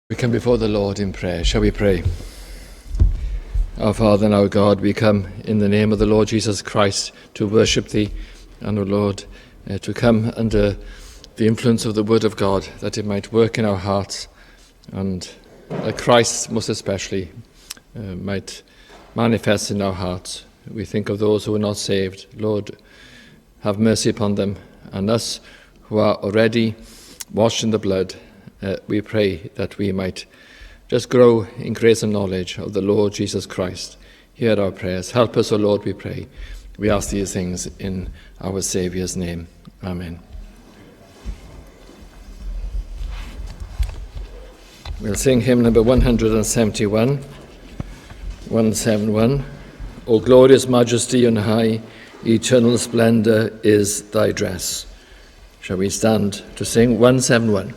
We come before the Lord in prayer. Shall we pray? Our Father and our God, we come in the name of the Lord Jesus Christ to worship Thee, and, O Lord, to come under the influence of the Word of God, that it might work in our hearts, and that Christ, most especially, might manifest in our hearts. We think of those who are not saved. Lord, have mercy upon them, and us who are already washed in the blood. We pray that we might just grow in grace and knowledge of the Lord Jesus Christ. Hear our prayers. Help us, O Lord, we pray. We ask these things in our Saviour's name. Amen. We'll sing hymn number 171, 171. O glorious majesty on high, eternal splendour is thy dress. Shall we stand to sing 171?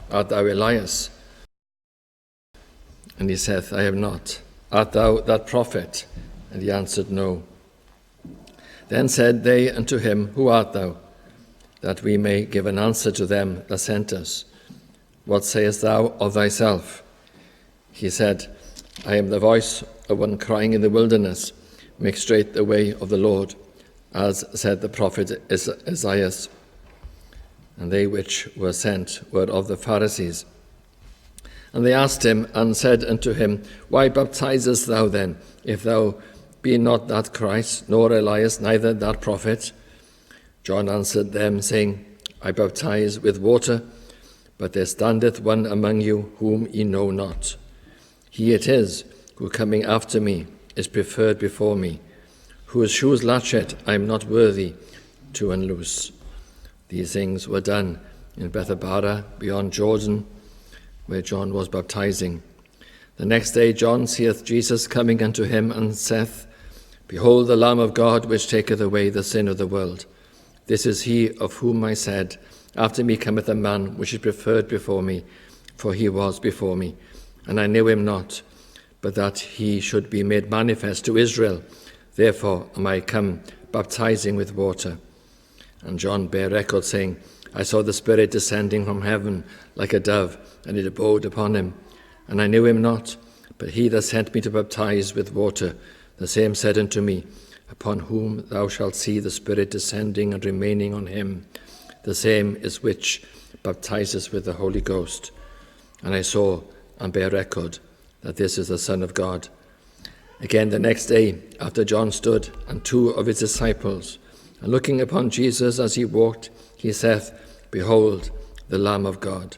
Art thou Elias? And he saith, I am not. Art thou that prophet? And he answered, No. Then said they unto him, Who art thou? That we may give an answer to them that sent us. What sayest thou of thyself? He said, I am the voice of one crying in the wilderness, make straight the way of the Lord, as said the prophet Isaiah. And they which were sent were of the Pharisees. And they asked him, and said unto him, Why baptizest thou then, if thou be not that Christ, nor Elias, neither that prophet? John answered them, saying, I baptize with water, but there standeth one among you whom ye know not. He it is, who coming after me is preferred before me, whose shoes latchet I am not worthy to unloose. These things were done in Bethabara beyond Jordan, where John was baptizing. The next day John seeth Jesus coming unto him, and saith, Behold the Lamb of God, which taketh away the sin of the world. This is he of whom I said, After me cometh a man which is preferred before me, for he was before me. And I knew him not, but that he should be made manifest to Israel. Therefore am I come, baptizing with water. And John bare record, saying, I saw the Spirit descending from heaven like a dove, and it abode upon him. And I knew him not, but he that sent me to baptize with water, the same said unto me, Upon whom thou shalt see the Spirit descending and remaining on him, the same is which baptizes with the Holy Ghost. And I saw and bare record that this is the Son of God. Again the next day, after John stood, and 2 of his disciples, and looking upon Jesus as he walked, he saith, Behold, the Lamb of God.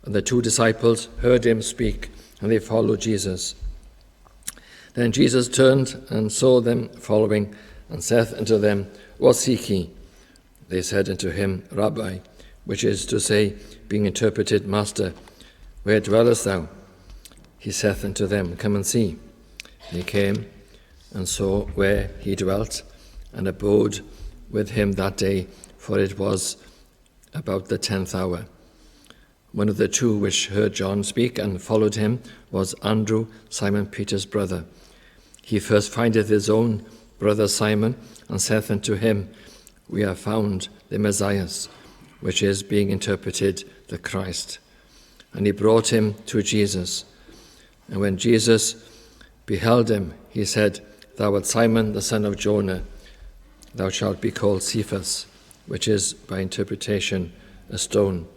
And the 2 disciples heard him speak, and they followed Jesus. Then Jesus turned and saw them following, and saith unto them, What seek ye? They said unto him, Rabbi, which is to say, being interpreted, Master, where dwellest thou? He saith unto them, Come and see. They came and saw where he dwelt, and abode with him that day, for it was about the 10th hour. One of the 2 which heard John speak and followed him was Andrew, Simon Peter's brother. He first findeth his own brother Simon, and saith unto him, We have found the Messiah, which is, being interpreted, the Christ. And he brought him to Jesus. And when Jesus beheld him, he said, Thou art Simon, the son of Jonah. Thou shalt be called Cephas, which is, by interpretation, a stone.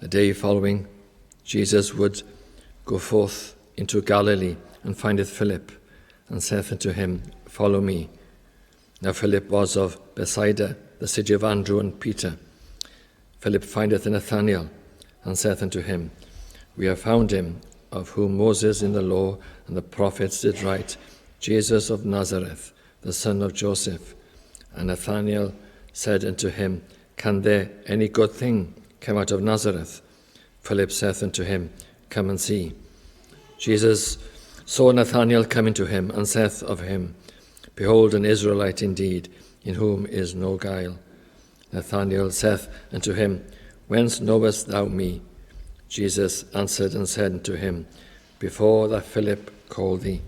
The day following, Jesus would go forth into Galilee, and findeth Philip, and saith unto him, Follow me. Now Philip was of Bethsaida, the city of Andrew and Peter. Philip findeth Nathanael, and saith unto him, We have found him, of whom Moses in the law and the prophets did write, Jesus of Nazareth, the son of Joseph. And Nathanael said unto him, Can there any good thing come out of Nazareth? Philip saith unto him, Come and see. Jesus saw Nathanael coming to him, and saith of him, Behold, an Israelite indeed, in whom is no guile. Nathanael saith unto him, Whence knowest thou me? Jesus answered and said unto him, Before that Philip called thee,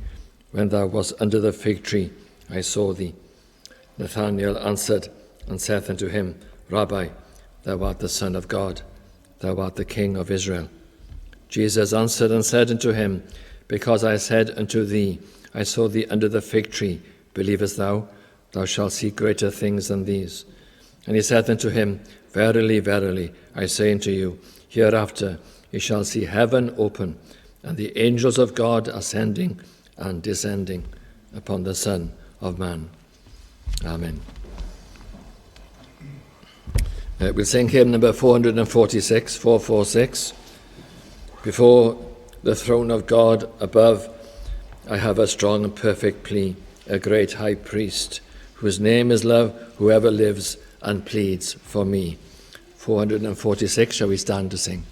when thou wast under the fig tree, I saw thee. Nathanael answered and saith unto him, Rabbi, thou art the Son of God, thou art the King of Israel. Jesus answered and said unto him, Because I said unto thee, I saw thee under the fig tree, believest thou? Thou shalt see greater things than these. And he said unto him, Verily, verily, I say unto you, hereafter ye shall see heaven open, and the angels of God ascending and descending upon the Son of Man. Amen. We'll sing hymn number 446, 446. Before the throne of God above, I have a strong and perfect plea, a great high priest, whose name is love, whoever lives and pleads for me. 446, shall we stand to sing?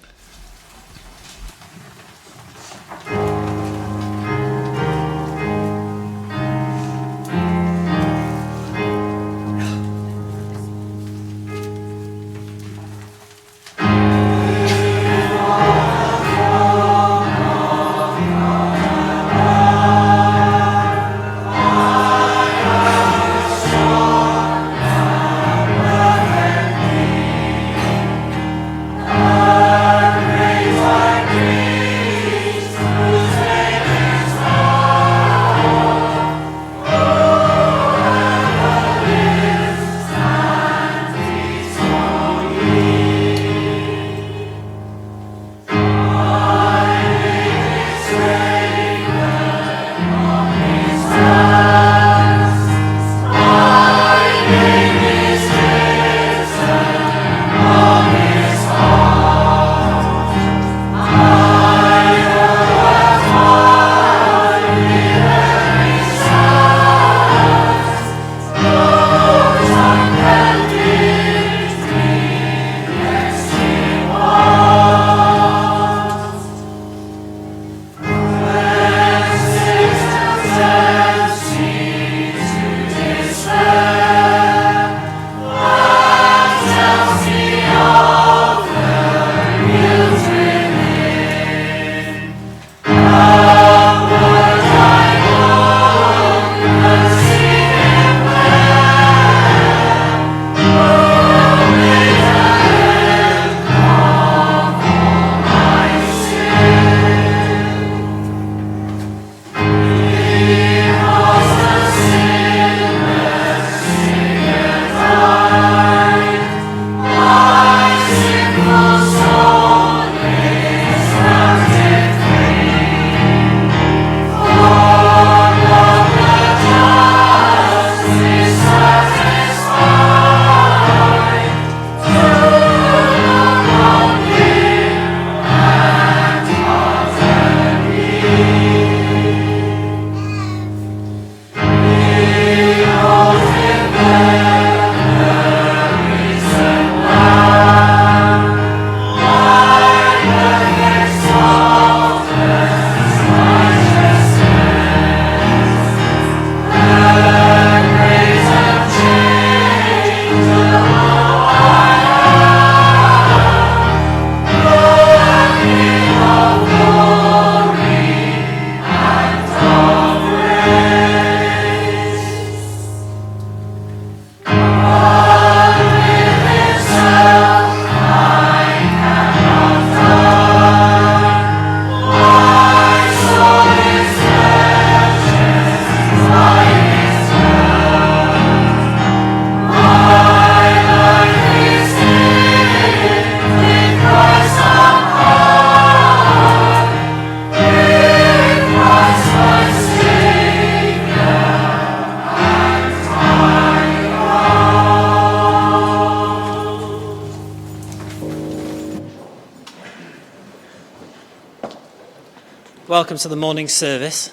Welcome to the morning service.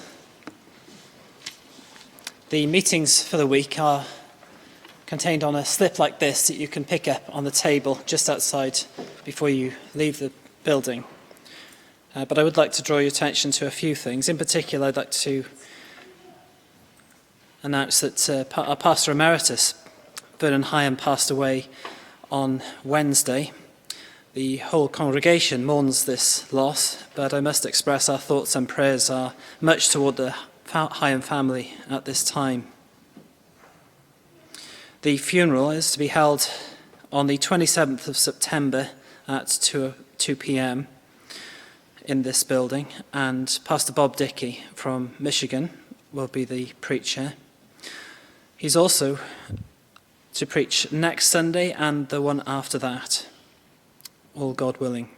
The meetings for the week are contained on a slip like this that you can pick up on the table just outside before you leave the building. But I would like to draw your attention to a few things. In particular, I'd like to announce that our Pastor Emeritus, Vernon Hyam, passed away on Wednesday. The whole congregation mourns this loss, but I must express our thoughts and prayers are much toward the Hyam family at this time. The funeral is to be held on the 27th of September at 2 p.m. in this building, and Pastor Bob Dickey from Michigan will be the preacher. He's also to preach next Sunday and the one after that, all God willing.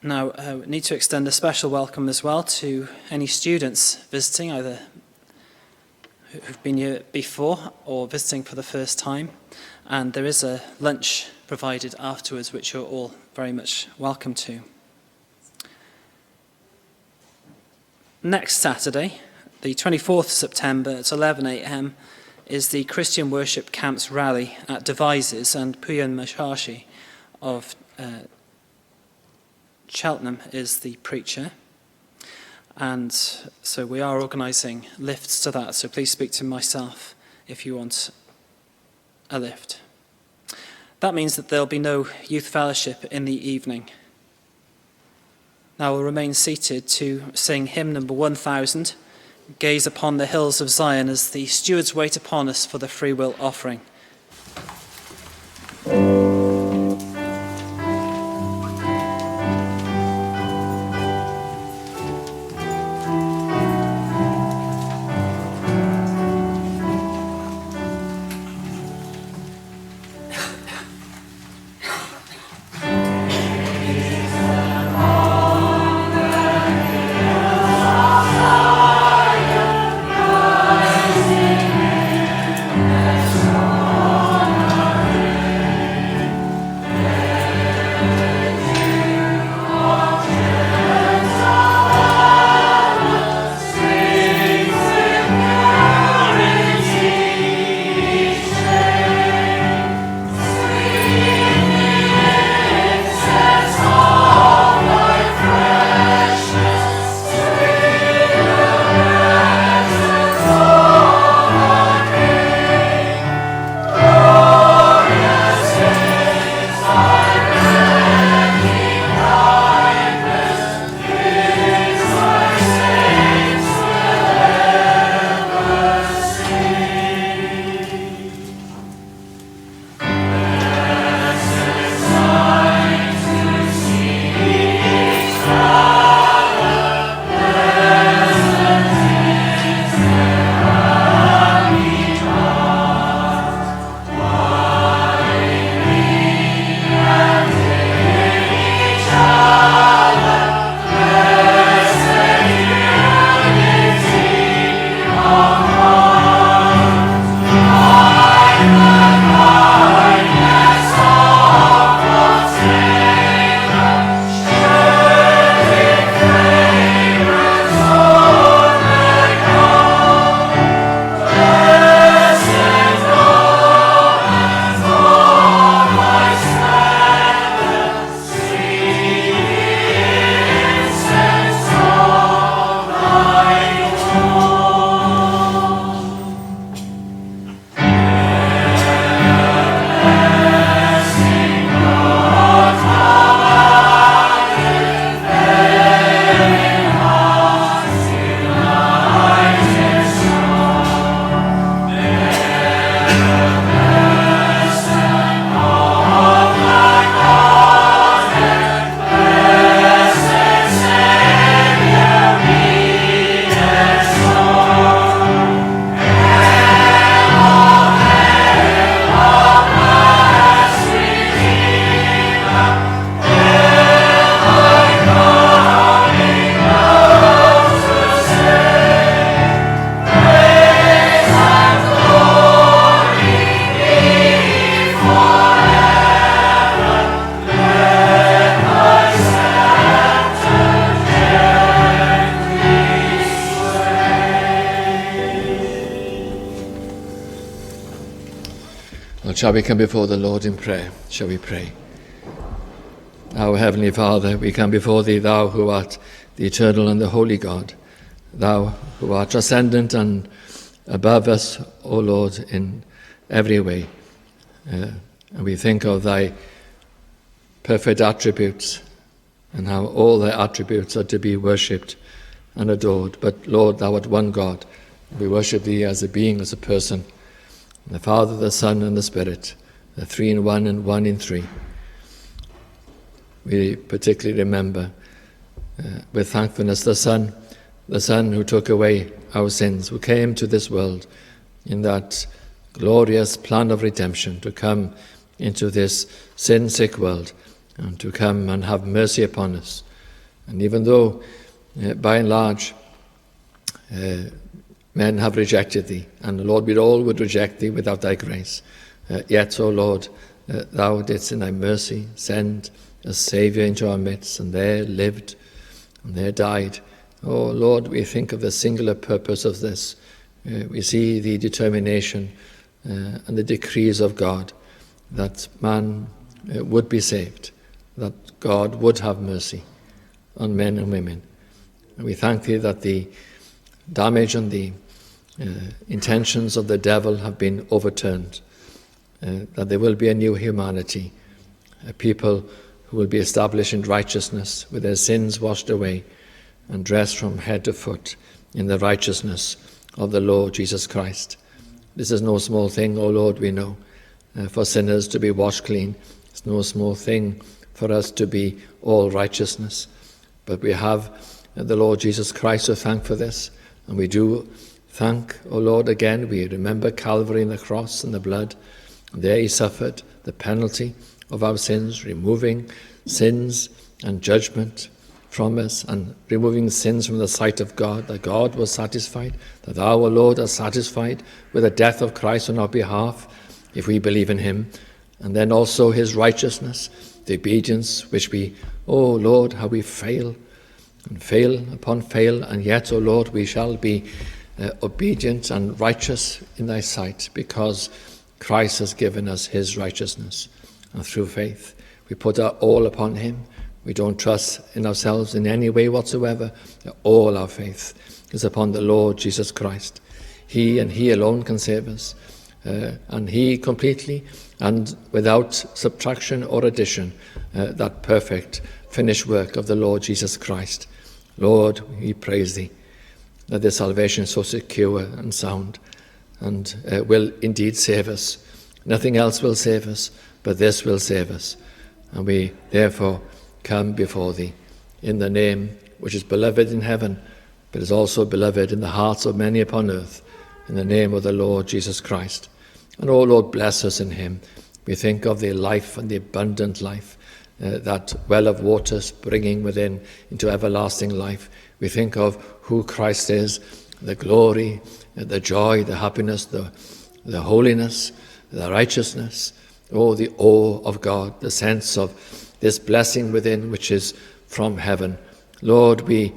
Now, we need to extend a special welcome as well to any students visiting, either who've been here before or visiting for the first time. And there is a lunch provided afterwards, which you're all very much welcome to. Next Saturday, the 24th of September at 11 a.m, is the Christian Worship Camps Rally at Devizes, and Puyan Mashashi of Cheltenham is the preacher. And so we are organising lifts to that, so please speak to myself if you want a lift. That means that there'll be no youth fellowship in the evening. Now we'll remain seated to sing hymn number 1000, Gaze Upon the Hills of Zion, as the stewards wait upon us for the free will offering. But shall we come before the Lord in prayer? Shall we pray? Our Heavenly Father, we come before thee, thou who art the eternal and the holy God, thou who art transcendent and above us, O Lord, in every way. And we think of thy perfect attributes and how all thy attributes are to be worshipped and adored. But Lord, thou art one God. We worship thee as a being, as a person, the Father, the Son, and the Spirit, the three in one and one in three. We particularly remember with thankfulness the Son who took away our sins, who came to this world in that glorious plan of redemption to come into this sin-sick world and to come and have mercy upon us. And even though, by and large, men have rejected thee, and Lord, we all would reject thee without thy grace, yet, O Lord, thou didst in thy mercy send a Saviour into our midst, and there lived, and there died. Oh Lord, we think of the singular purpose of this. We see the determination and the decrees of God that man would be saved, that God would have mercy on men and women. And we thank thee that the damage and the intentions of the devil have been overturned, that there will be a new humanity, a people who will be established in righteousness with their sins washed away and dressed from head to foot in the righteousness of the Lord Jesus Christ. This is no small thing, O Lord, we know, for sinners to be washed clean. It's no small thing for us to be all righteousness. But we have the Lord Jesus Christ to thank for this, and we do thank, O Lord, again. We remember Calvary and the cross and the blood. And there he suffered the penalty of our sins, removing sins and judgment from us and removing sins from the sight of God, that God was satisfied, that thou, O Lord, art satisfied with the death of Christ on our behalf, if we believe in him, and then also his righteousness, the obedience which we, O Lord, how we fail, and fail upon fail, and yet, O Lord, we shall be obedient and righteous in thy sight, because Christ has given us his righteousness. And through faith, we put our all upon him. We don't trust in ourselves in any way whatsoever. All our faith is upon the Lord Jesus Christ. He and he alone can save us. And he completely and without subtraction or addition, that perfect finished work of the Lord Jesus Christ. Lord, we praise thee that this salvation is so secure and sound and will indeed save us. Nothing else will save us, but this will save us. And we therefore come before thee in the name which is beloved in heaven, but is also beloved in the hearts of many upon earth, in the name of the Lord Jesus Christ. And, O Lord, bless us in him. We think of the life and the abundant life, that well of waters bringing within into everlasting life. We think of who Christ is, the glory, the joy, the happiness, the holiness, the righteousness, the awe of God, the sense of this blessing within which is from heaven. Lord, we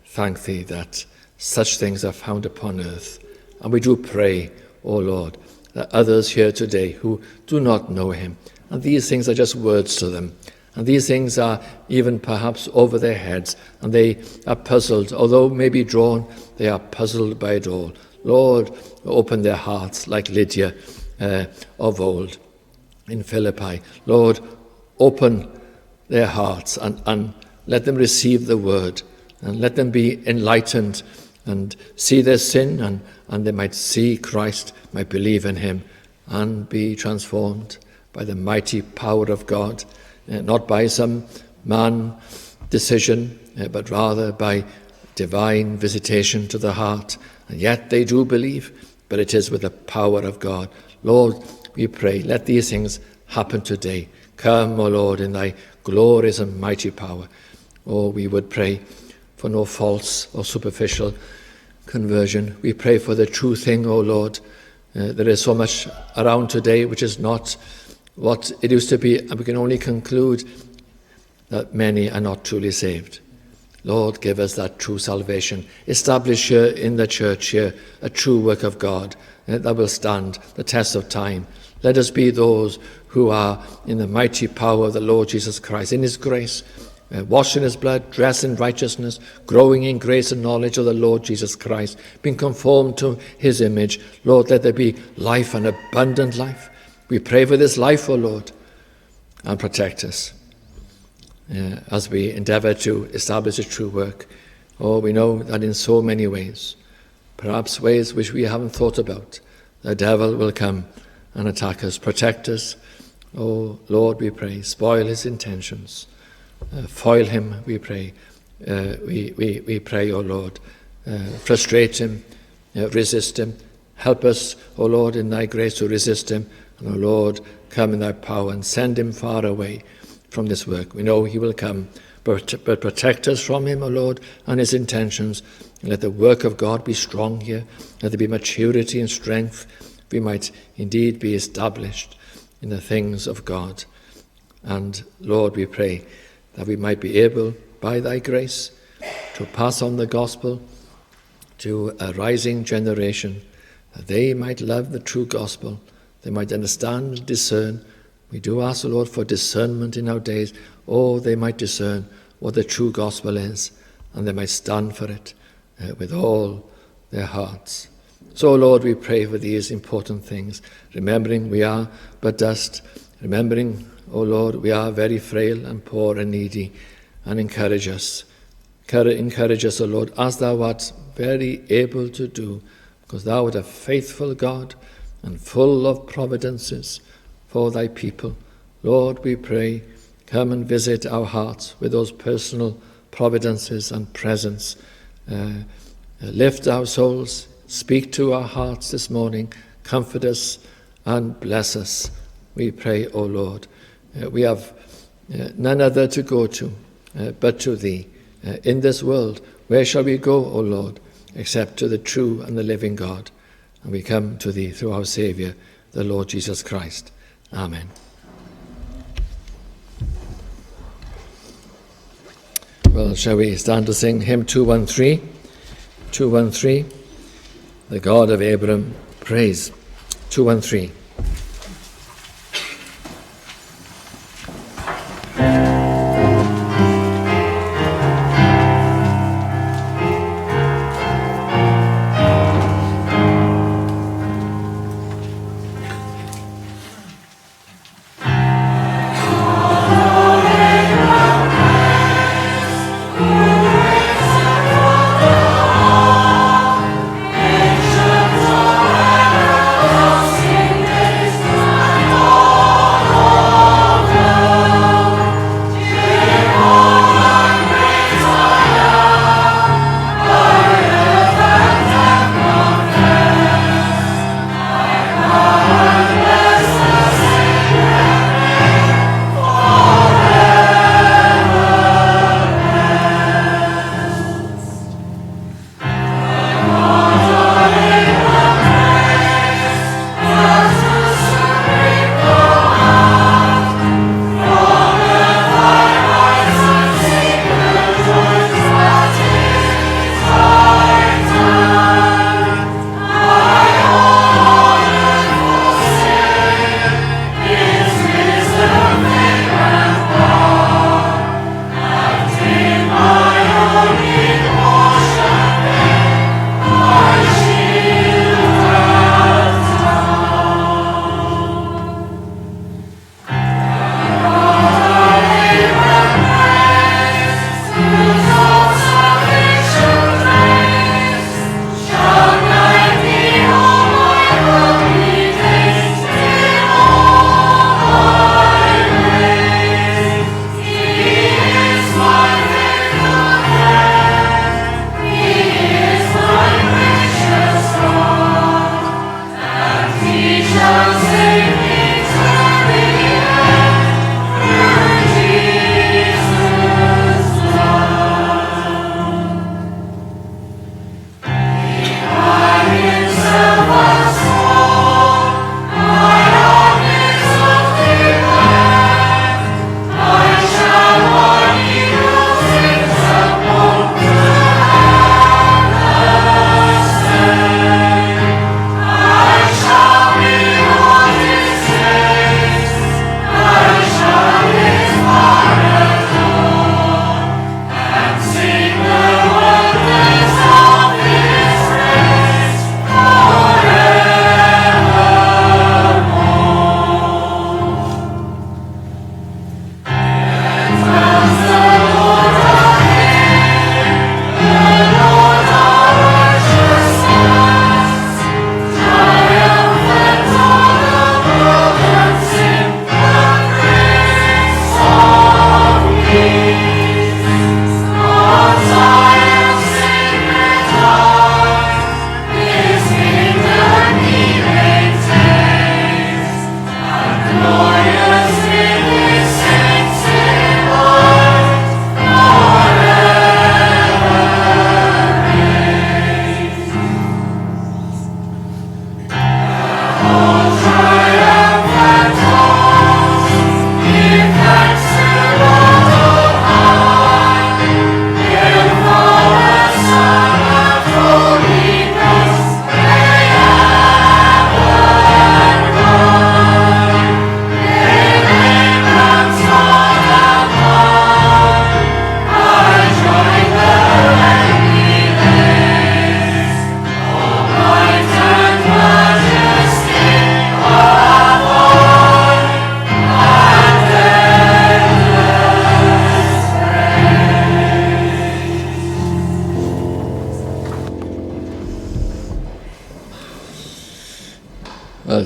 thank thee that such things are found upon earth. And we do pray, O Lord, that others here today who do not know him, and these things are just words to them, and these things are even perhaps over their heads, and they are puzzled, although maybe drawn, they are puzzled by it all. Lord, open their hearts like Lydia of old in Philippi. Lord, open their hearts and let them receive the word, and let them be enlightened and see their sin, and they might see Christ, might believe in him, and be transformed by the mighty power of God, not by some man decision, but rather by divine visitation to the heart. And yet they do believe, but it is with the power of God. Lord, we pray, let these things happen today. Come, O Lord, in thy glorious and mighty power. Oh, we would pray for no false or superficial conversion. We pray for the true thing, O Lord. There is so much around today which is not what it used to be, and we can only conclude that many are not truly saved. Lord, give us that true salvation. Establish here in the church here a true work of God that will stand the test of time. Let us be those who are in the mighty power of the Lord Jesus Christ, in his grace, washed in his blood, dressed in righteousness, growing in grace and knowledge of the Lord Jesus Christ, being conformed to his image. Lord, let there be life and abundant life. We pray for this life, O Lord, and protect us as we endeavour to establish a true work. Oh, we know that in so many ways, perhaps ways which we haven't thought about, the devil will come and attack us. Protect us. Oh, Lord, we pray, spoil his intentions. Foil him, we pray. We pray, O Lord. Frustrate him, resist him. Help us, O Lord, in thy grace to resist him. And, O Lord, come in thy power and send him far away from this work. We know he will come, but protect us from him, O Lord, and his intentions. And let the work of God be strong here. Let there be maturity and strength. We might indeed be established in the things of God. And, Lord, we pray that we might be able, by thy grace, to pass on the gospel to a rising generation, that they might love the true gospel, they might understand and discern. We do ask, O Lord, for discernment in our days. Oh, they might discern what the true gospel is, and they might stand for it with all their hearts. So, Lord, we pray for these important things, remembering we are but dust, remembering, O Lord, we are very frail and poor and needy, and encourage us. Encourage us, O Lord, as thou art very able to do, because thou art a faithful God and full of providences for thy people. Lord, we pray, come and visit our hearts with those personal providences and presence. Lift our souls, speak to our hearts this morning, comfort us and bless us. We pray, O Lord. We have none other to go to but to thee. In this world, where shall we go, O Lord, except to the true and the living God? And we come to thee through our Saviour, the Lord Jesus Christ. Amen. Well, shall we stand to sing hymn 213? 213, the God of Abraham, praise. 213. Sing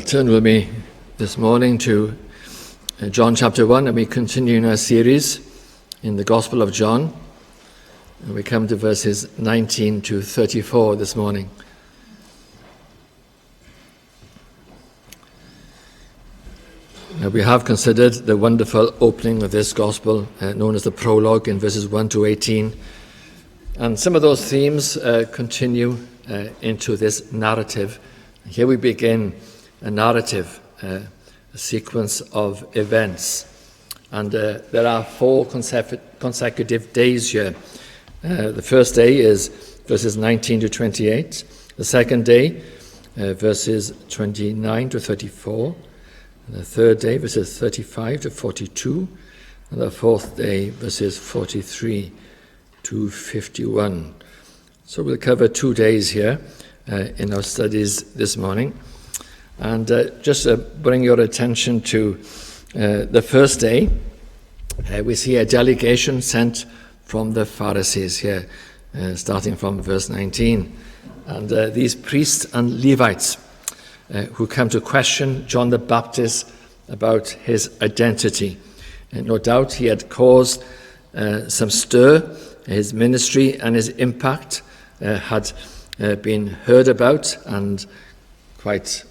Turn with me this morning to John chapter 1, and we continue in our series in the Gospel of John. And we come to verses 19 to 34 this morning. Now, we have considered the wonderful opening of this Gospel, known as the prologue in verses 1 to 18. And some of those themes continue into this narrative. Here we begin a narrative, a sequence of events. And there are 4 consecutive days here. The first day is verses 19 to 28. The second day, verses 29 to 34. And the third day, verses 35 to 42. And the fourth day, verses 43 to 51. So we'll cover 2 days here in our studies this morning. And just to bring your attention to the first day, we see a delegation sent from the Pharisees here, starting from verse 19. And these priests and Levites who come to question John the Baptist about his identity. And no doubt he had caused some stir. His ministry and his impact had been heard about, and quite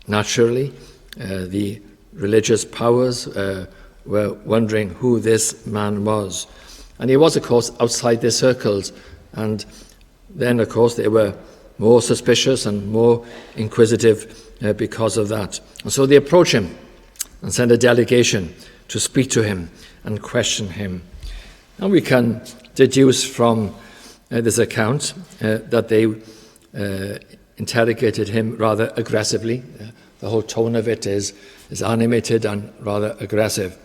naturally, the religious powers were wondering who this man was. And he was, of course, outside their circles. And then, of course, they were more suspicious and more inquisitive because of that. And so they approach him and send a delegation to speak to him and question him. And we can deduce from this account that they interrogated him rather aggressively. The whole tone of it is animated and rather aggressive.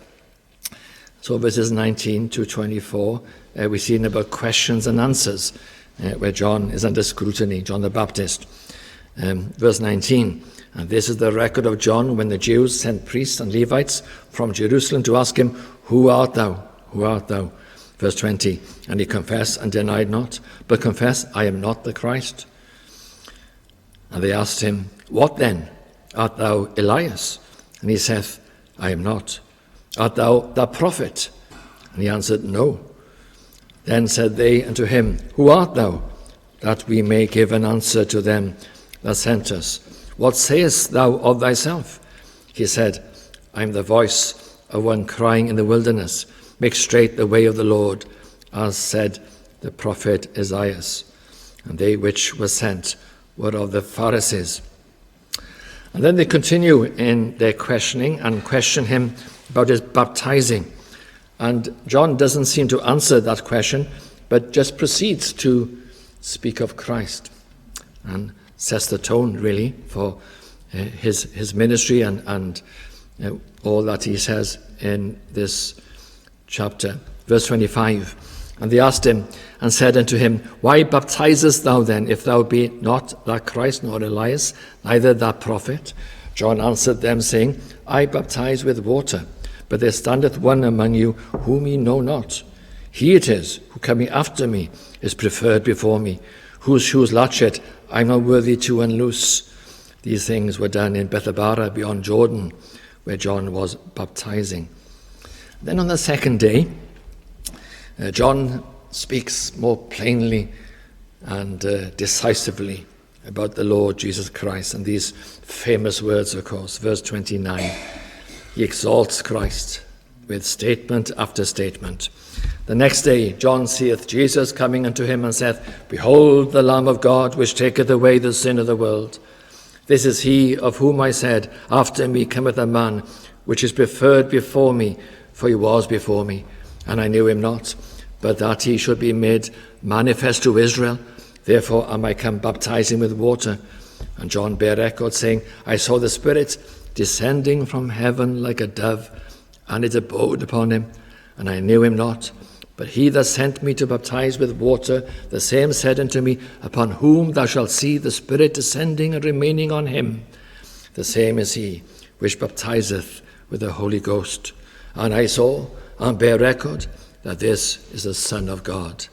So verses 19 to 24, we see in about questions and answers where John is under scrutiny, John the Baptist. Verse 19, and this is the record of John when the Jews sent priests and Levites from Jerusalem to ask him, "Who art thou? Who art thou?" Verse 20, and he confessed and denied not, but confessed, "I am not the Christ." And they asked him, "What then? Art thou Elias?" And he saith, "I am not." "Art thou the prophet?" And he answered, "No." Then said they unto him, "Who art thou? That we may give an answer to them that sent us. What sayest thou of thyself?" He said, "I am the voice of one crying in the wilderness, make straight the way of the Lord, as said the prophet Isaiah." And they which were sent were of the Pharisees. And then they continue in their questioning and question him about his baptizing. And John doesn't seem to answer that question, but just proceeds to speak of Christ and sets the tone, really, for his ministry and all that he says in this chapter. Verse 25, and they asked him and said unto him, "Why baptizest thou then, if thou be not that Christ, nor Elias, neither that prophet?" John answered them, saying, "I baptize with water, but there standeth one among you whom ye know not. He it is who coming after me is preferred before me, whose shoes latchet I am not worthy to unloose." These things were done in Bethabara beyond Jordan, where John was baptizing. Then on the second day, John speaks more plainly and decisively about the Lord Jesus Christ, and these famous words, of course. Verse 29, he exalts Christ with statement after statement. The next day John seeth Jesus coming unto him, and saith, "Behold the Lamb of God, which taketh away the sin of the world. This is he of whom I said, After me cometh a man, which is preferred before me, for he was before me, and I knew him not, but that he should be made manifest to Israel. Therefore am I come baptizing with water." And John bare record, saying, "I saw the Spirit descending from heaven like a dove, and it abode upon him, and I knew him not. But he that sent me to baptize with water, the same said unto me, Upon whom thou shalt see the Spirit descending and remaining on him, the same is he which baptizeth with the Holy Ghost. And I saw and bear record that this is the Son of God."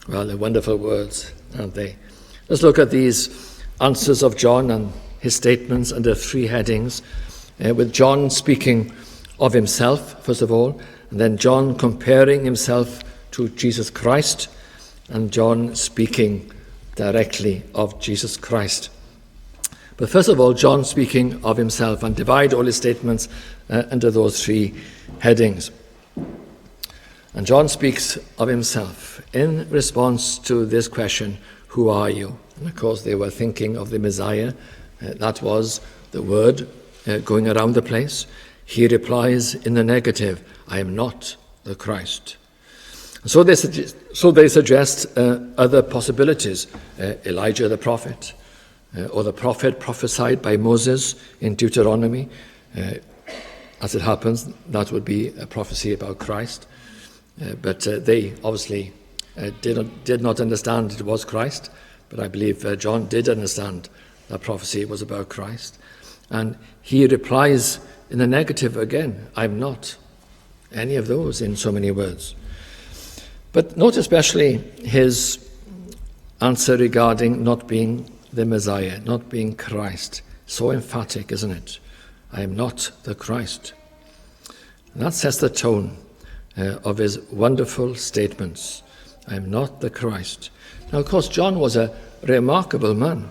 Well, they're wonderful words, aren't they? Let's look at these answers of John and his statements under three headings, with John speaking of himself, first of all, and then John comparing himself to Jesus Christ, and John speaking directly of Jesus Christ. But first of all, John speaking of himself, and divide all his statements under those three headings. And John speaks of himself in response to this question, who are you? And of course they were thinking of the Messiah. That was the word going around the place. He replies in the negative, I am not the Christ. And so they suggest other possibilities. Elijah the prophet, or the prophet prophesied by Moses in Deuteronomy. As it happens, that would be a prophecy about Christ. But they obviously did not understand it was Christ. But I believe John did understand that prophecy was about Christ. And he replies in the negative again, I'm not any of those, in so many words. But note especially his answer regarding not being the Messiah, not being Christ. So emphatic, isn't it? I am not the Christ. And that sets the tone of his wonderful statements. I am not the Christ. Now, of course, John was a remarkable man.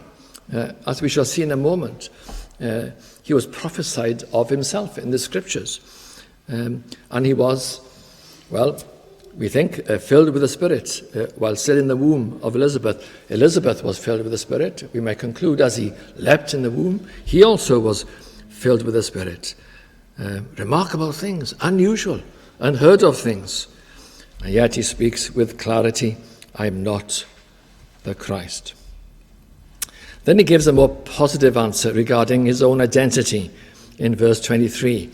As we shall see in a moment, he was prophesied of himself in the scriptures. And he was, well, we think, filled with the Spirit while still in the womb of Elizabeth. Elizabeth was filled with the Spirit. We may conclude as he leapt in the womb, he also was filled with the Spirit. Remarkable things, unusual, unheard of things. And yet he speaks with clarity, I am not the Christ. Then he gives a more positive answer regarding his own identity in verse 23.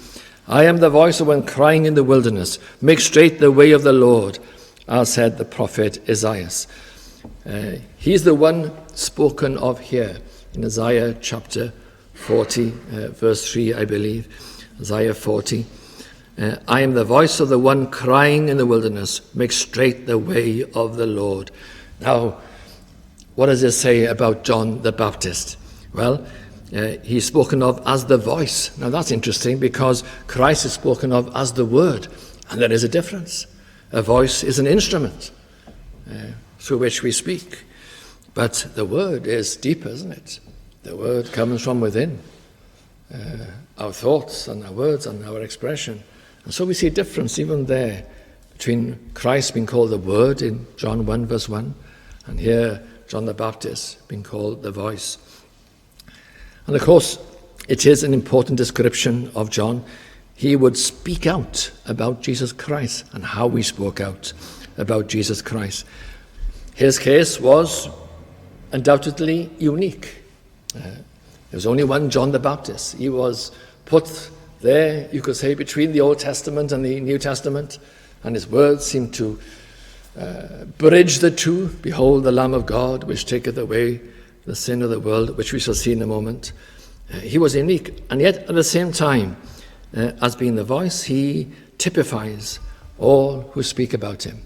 I am the voice of one crying in the wilderness, make straight the way of the Lord, as said the prophet Isaiah. He's the one spoken of here in Isaiah chapter 40, verse 3, I believe. Isaiah 40. I am the voice of the one crying in the wilderness, make straight the way of the Lord. Now, what does it say about John the Baptist? Well, he's spoken of as the voice. Now that's interesting because Christ is spoken of as the word, and there is a difference. A voice is an instrument through which we speak, but the word is deeper, isn't it? The word comes from within, our thoughts and our words and our expression. And so we see a difference even there between Christ being called the word in John 1 verse 1, and here John the Baptist being called the voice. And of course, it is an important description of John. He would speak out about Jesus Christ and how he spoke out about Jesus Christ. His case was undoubtedly unique. There was only one John the Baptist. He was put there, you could say, between the Old Testament and the New Testament, and his words seemed to bridge the two. Behold the Lamb of God, which taketh away the sin of the world, which we shall see in a moment. He was unique, and yet at the same time, as being the voice, he typifies all who speak about him,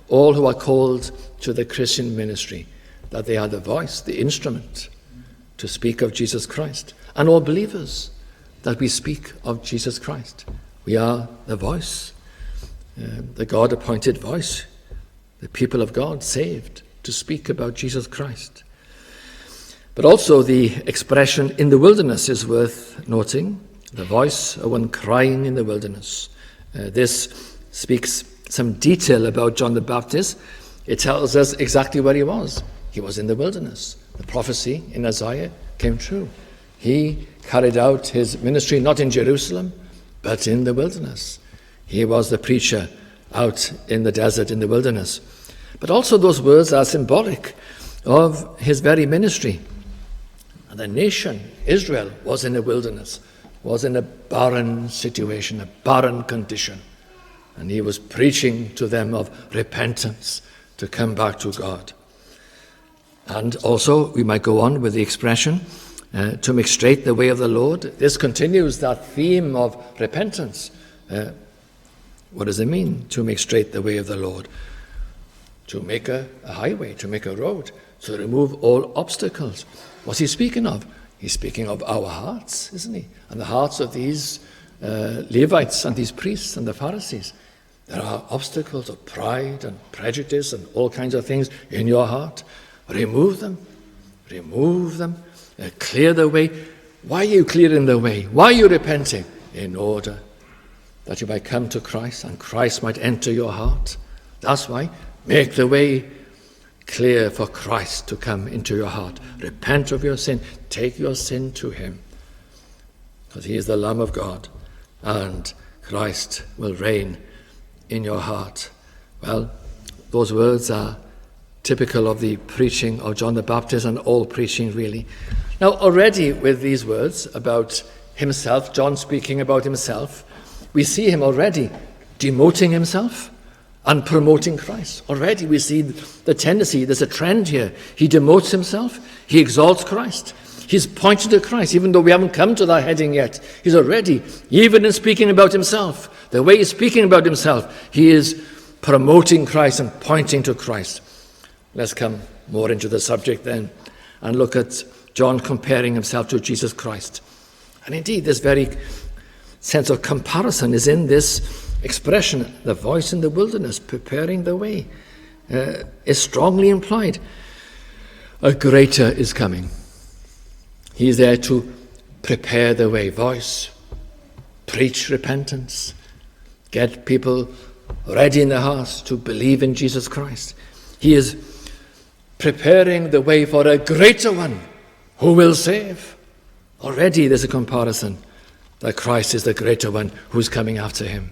all who are called to the Christian ministry, that they are the voice, the instrument to speak of Jesus Christ, and all believers, that we speak of Jesus Christ. We are the voice, the God-appointed voice, the people of God saved to speak about Jesus Christ. But also the expression in the wilderness is worth noting, the voice of one crying in the wilderness. This speaks some detail about John the Baptist. It tells us exactly where he was. He was in the wilderness. The prophecy in Isaiah came true. He carried out his ministry not in Jerusalem, but in the wilderness. He was the preacher out in the desert, in the wilderness. But also those words are symbolic of his very ministry. And the nation, Israel, was in a wilderness, was in a barren situation, a barren condition. And he was preaching to them of repentance, to come back to God. And also, we might go on with the expression, to make straight the way of the Lord. This continues that theme of repentance. What does it mean, to make straight the way of the Lord? To make a highway, to make a road, to remove all obstacles. What's he speaking of? He's speaking of our hearts, isn't he? And the hearts of these Levites and these priests and the Pharisees. There are obstacles of pride and prejudice and all kinds of things in your heart. Remove them. Remove them. Clear the way. Why are you clearing the way? Why are you repenting? In order that you might come to Christ and Christ might enter your heart. That's why. Make the way clear for Christ to come into your heart. Repent of your sin. Take your sin to him. Because he is the Lamb of God. And Christ will reign in your heart. Well, those words are typical of the preaching of John the Baptist and all preaching really. Now already with these words about himself, John speaking about himself, we see him already demoting himself and promoting Christ. Already we see the tendency, there's a trend here. He demotes himself, he exalts Christ. He's pointing to Christ, even though we haven't come to that heading yet. He's already, even in speaking about himself, the way he's speaking about himself, he is promoting Christ and pointing to Christ. Let's come more into the subject then and look at John comparing himself to Jesus Christ. And indeed, this very sense of comparison is in this expression, the voice in the wilderness, preparing the way, is strongly implied. A greater is coming. He is there to prepare the way. Voice, preach repentance, get people ready in their hearts to believe in Jesus Christ. He is preparing the way for a greater one who will save. Already there's a comparison that Christ is the greater one who's coming after him.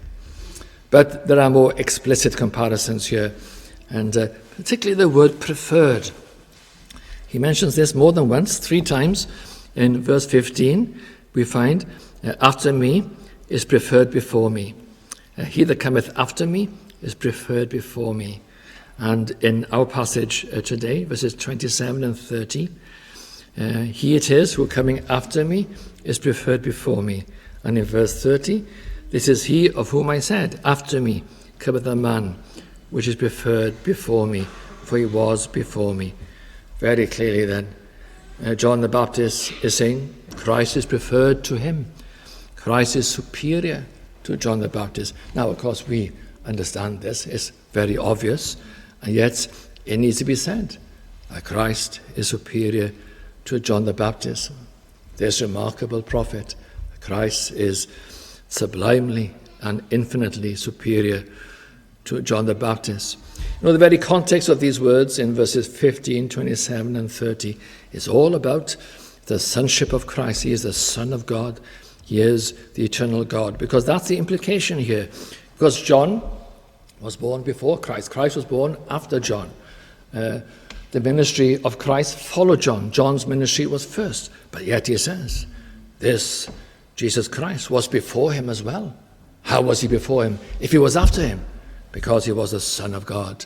But there are more explicit comparisons here, and particularly the word preferred. He mentions this more than once, 3 times. In verse 15, we find, after me is preferred before me. He that cometh after me is preferred before me. And in our passage today, verses 27 and 30, he it is who coming after me is preferred before me. And in verse 30, this is he of whom I said, after me cometh a man which is preferred before me, for he was before me. Very clearly then, John the Baptist is saying Christ is preferred to him. Christ is superior to John the Baptist. Now, of course, we understand this. It's very obvious, and yet it needs to be said that Christ is superior to John the Baptist. This remarkable prophet, Christ is sublimely and infinitely superior to John the Baptist. You know, the very context of these words in verses 15, 27 and 30 is all about the sonship of Christ. He is the Son of God. He is the eternal God. Because that's the implication here. Because John was born before Christ. Christ was born after John. The ministry of Christ followed John. John's ministry was first. But yet he says, this Jesus Christ was before him as well. How was he before him if he was after him? Because he was the Son of God.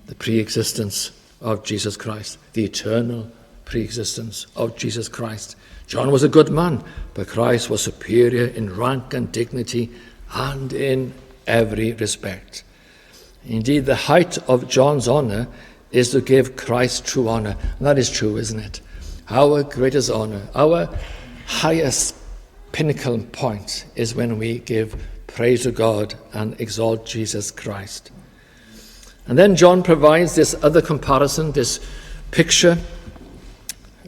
The pre-existence of Jesus Christ, the eternal pre-existence of Jesus Christ. John was a good man, but Christ was superior in rank and dignity and in every respect. Indeed, the height of John's honor is to give Christ true honor. And that is true, isn't it? Our greatest honor, our highest pinnacle point is when we give praise to God and exalt Jesus Christ. And then John provides this other comparison, this picture,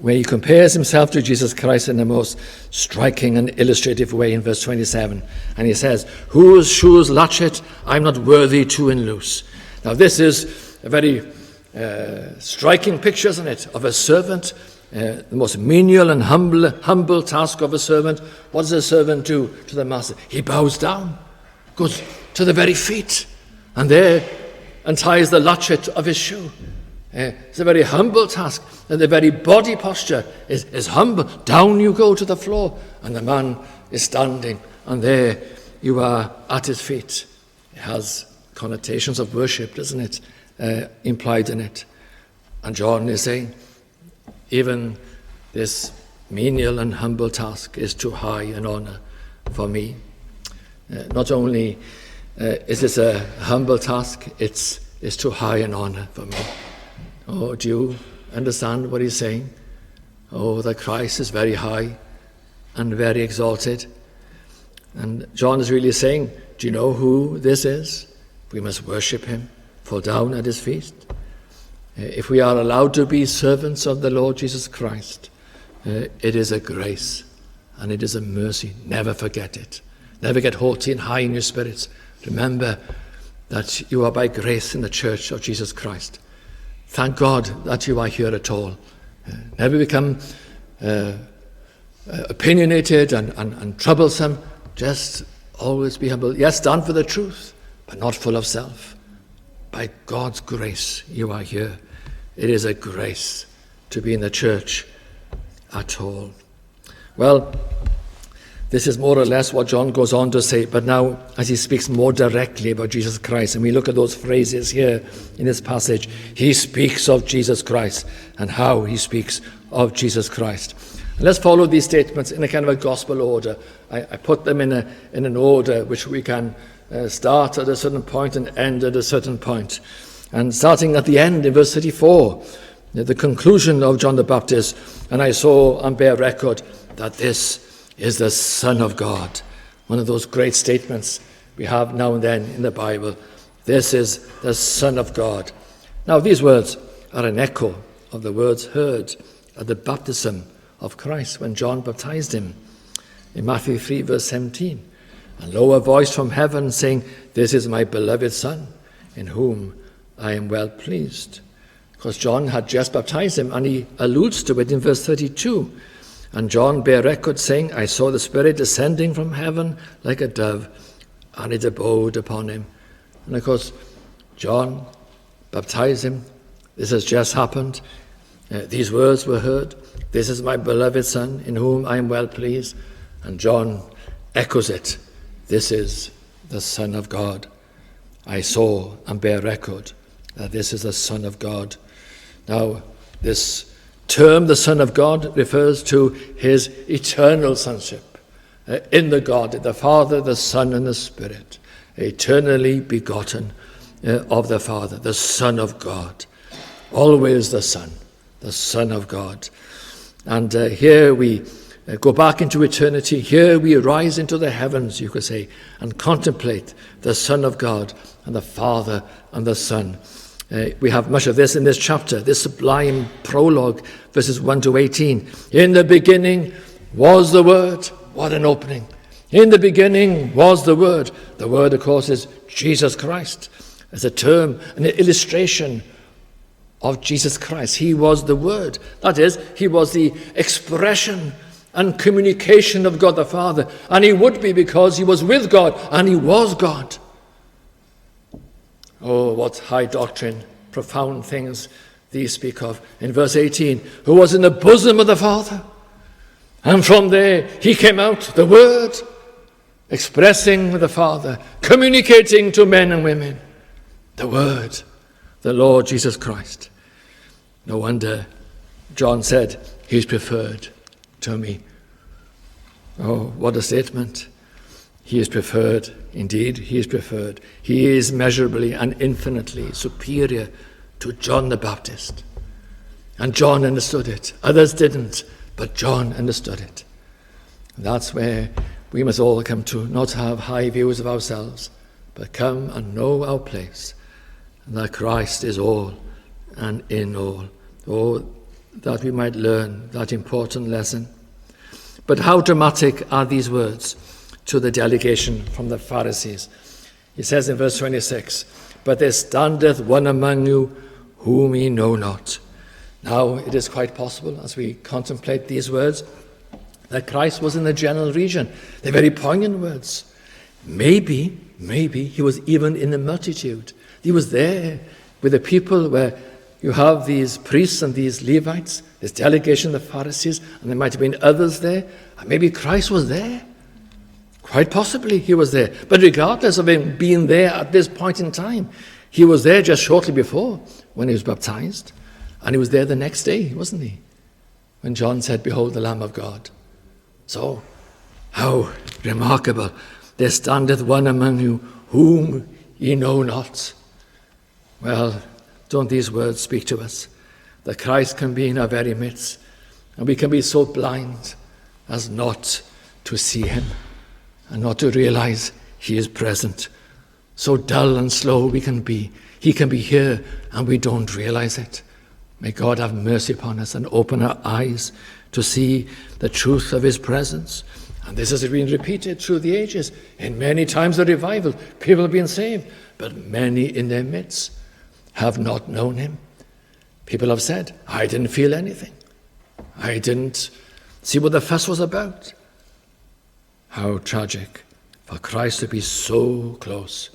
where he compares himself to Jesus Christ in the most striking and illustrative way in verse 27. And he says, whose shoes latchet I'm not worthy to unloose. Now this is a very striking picture, isn't it, of a servant, the most menial and humble task of a servant. What does a servant do to the master? He bows down, goes to the very feet, and there unties the latchet of his shoe. It's a very humble task, and the very body posture is humble. Down you go to the floor, and the man is standing, and there you are at his feet. It has connotations of worship, doesn't it, implied in it. And John is saying, even this menial and humble task is too high an honor for me. Not only is this a humble task, it's too high an honor for me. Oh, do you understand what he's saying? Oh, that Christ is very high and very exalted. And John is really saying, do you know who this is? We must worship him, fall down at his feet. If we are allowed to be servants of the Lord Jesus Christ, it is a grace and it is a mercy. Never forget it. Never get haughty and high in your spirits. Remember that you are by grace in the church of Jesus Christ. Thank God that you are here at all. Never become opinionated and troublesome. Just always be humble. Yes, stand for the truth, but not full of self. By God's grace, you are here. It is a grace to be in the church at all. Well, this is more or less what John goes on to say, but now as he speaks more directly about Jesus Christ, and we look at those phrases here in this passage, he speaks of Jesus Christ and how he speaks of Jesus Christ. And let's follow these statements in a kind of a gospel order. I put them in an order which we can start at a certain point and end at a certain point. And starting at the end in verse 34, the conclusion of John the Baptist, and I saw and bear record that this is the Son of God. One of those great statements we have now and then in the Bible. This is the Son of God. Now these words are an echo of the words heard at the baptism of Christ when John baptized him. In Matthew 3 verse 17, and lo, a voice from heaven saying, this is my beloved Son, in whom I am well pleased. Because John had just baptized him, and he alludes to it in verse 32. And John bare record, saying, I saw the Spirit descending from heaven like a dove, and it abode upon him. And of course, John baptized him. This has just happened. These words were heard. This is my beloved Son, in whom I am well pleased. And John echoes it. This is the Son of God. I saw and bear record that this is the Son of God. Now, this term, the Son of God, refers to his eternal sonship in the Godhead, the Father, the Son, and the Spirit, eternally begotten of the Father, the Son of God, always the Son of God. And here we go back into eternity. Here we rise into the heavens, you could say, and contemplate the Son of God and the Father and the Son. We have much of this in this chapter, this sublime prologue, verses 1 to 18. In the beginning was the Word. What an opening. In the beginning was the Word. The Word, of course, is Jesus Christ. As a term, an illustration of Jesus Christ. He was the Word. That is, he was the expression and communication of God the Father. And he would be because he was with God and he was God. Oh, what high doctrine, profound things these speak of. In verse 18, who was in the bosom of the Father. And from there he came out, the Word, expressing the Father, communicating to men and women. The Word, the Lord Jesus Christ. No wonder John said, he's preferred to me. Oh, what a statement. He is preferred. Indeed, he is preferred. He is measurably and infinitely superior to John the Baptist. And John understood it. Others didn't, but John understood it. And that's where we must all come to, not have high views of ourselves, but come and know our place, and that Christ is all and in all. Oh, that we might learn that important lesson. But how dramatic are these words to the delegation from the Pharisees? He says in verse 26, but there standeth one among you whom ye know not. Now, it is quite possible, as we contemplate these words, that Christ was in the general region. They're very poignant words. Maybe he was even in the multitude. He was there with the people where you have these priests and these Levites, this delegation of the Pharisees, and there might have been others there. And maybe Christ was there. Quite possibly he was there. But regardless of him being there at this point in time, he was there just shortly before when he was baptized. And he was there the next day, wasn't he? When John said, behold the Lamb of God. So, how remarkable. There standeth one among you whom ye know not. Well, don't these words speak to us? That Christ can be in our very midst And we can be so blind as not to see him and not to realize he is present. So dull and slow we can be. He can be here and we don't realize it. May God have mercy upon us and open our eyes to see the truth of his presence. And this has been repeated through the ages. In many times of revival, people have been saved, but many in their midst have not known him. People have said, I didn't feel anything. I didn't see what the fuss was about. How tragic for Christ to be so close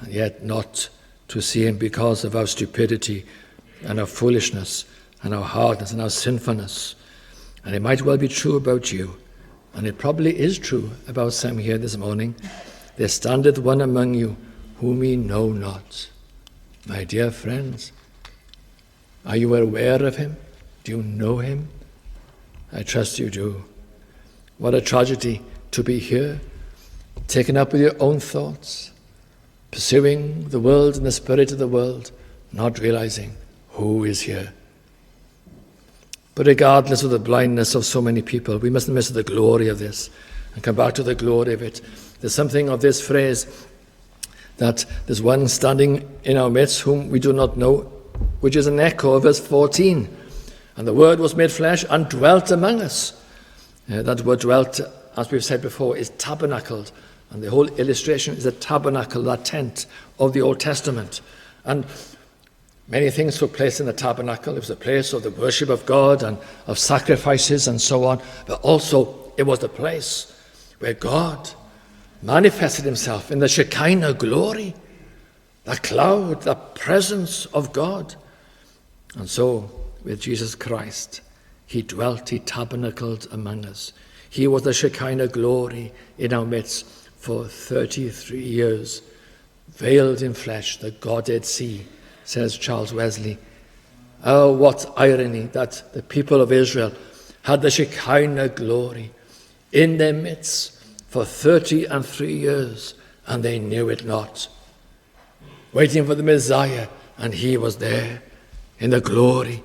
and yet not to see him because of our stupidity and our foolishness and our hardness and our sinfulness. And it might well be true about you, and it probably is true about some here this morning. There standeth one among you whom ye know not. My dear friends, are you aware of him? Do you know him? I trust you do. What a tragedy to be here, taken up with your own thoughts, pursuing the world and the spirit of the world, not realizing who is here. But regardless of the blindness of so many people, we mustn't miss the glory of this and come back to the glory of it. There's something of this phrase that there's one standing in our midst whom we do not know, which is an echo of verse 14. And the Word was made flesh and dwelt among us. That word dwelt, as we've said before, is tabernacled. And the whole illustration is a tabernacle, that tent of the Old Testament. And many things took place in the tabernacle. It was a place of the worship of God and of sacrifices and so on. But also it was the place where God manifested himself in the Shekinah glory, the cloud, the presence of God. And so with Jesus Christ, he dwelt, he tabernacled among us. He was the Shekinah glory in our midst for 33 years, veiled in flesh, the Godhead see, says Charles Wesley. Oh, what irony that the people of Israel had the Shekinah glory in their midst for 33 years, and they knew it not. Waiting for the Messiah, and he was there in the glory.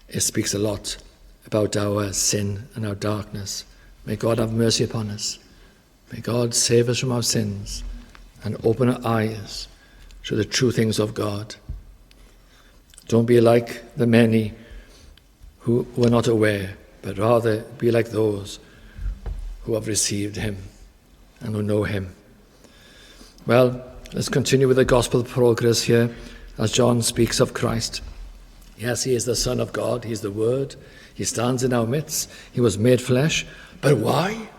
It speaks a lot about our sin and our darkness. May God have mercy upon us. May God save us from our sins and open our eyes to the true things of God. Don't be like the many who are not aware, but rather be like those who have received him and who know him. Well, let's continue with the gospel progress here as John speaks of Christ. Yes, he is the Son of God. He is the Word. He stands in our midst. He was made flesh. But why?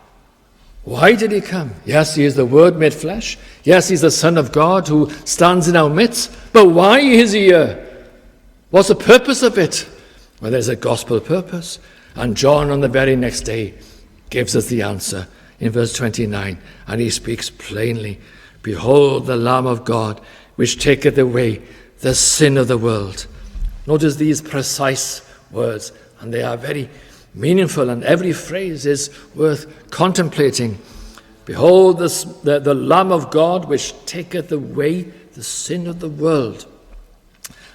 Why did he come? Yes, he is the Word made flesh. Yes, he's the Son of God who stands in our midst. But why is he here? What's the purpose of it? Well, there's a gospel purpose. And John on the very next day gives us the answer in verse 29. And he speaks plainly. Behold the Lamb of God, which taketh away the sin of the world. Notice these precise words, and they are very meaningful, and every phrase is worth contemplating. Behold the Lamb of God, which taketh away the sin of the world.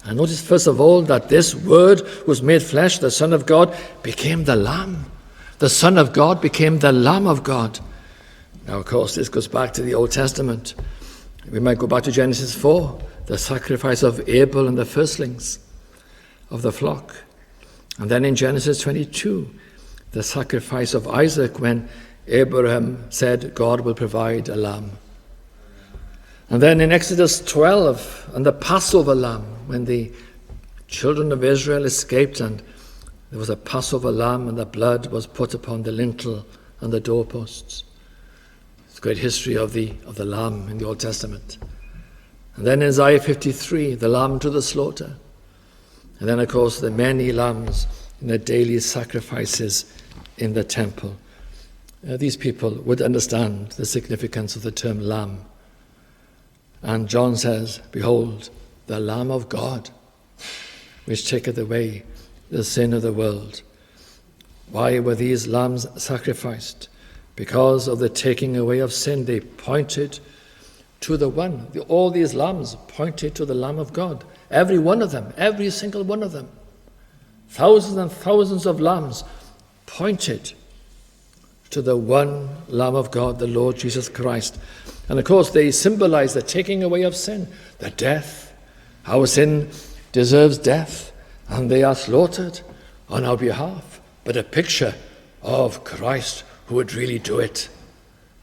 And notice first of all that this Word was made flesh, the Son of God became the Lamb. The Son of God became the Lamb of God. Now, of course, this goes back to the Old Testament. We might go back to Genesis 4, the sacrifice of Abel and the firstlings of the flock. And then in Genesis 22, the sacrifice of Isaac when Abraham said God will provide a lamb. And then in Exodus 12, and the Passover lamb, when the children of Israel escaped and there was a Passover lamb and the blood was put upon the lintel and the doorposts. It's a great history of the lamb in the Old Testament. And then in Isaiah 53, the lamb to the slaughter. And then, of course, the many lambs in the daily sacrifices in the temple. These people would understand the significance of the term lamb. And John says, behold, the Lamb of God, which taketh away the sin of the world. Why were these lambs sacrificed? Because of the taking away of sin. They pointed to the one. All these lambs pointed to the Lamb of God. Every one of them, every single one of them. thousands and thousands of lambs pointed to the one Lamb of God, the Lord Jesus Christ. And of course, they symbolize the taking away of sin, the death. Our sin deserves death, and they are slaughtered on our behalf. But a picture of Christ who would really do it.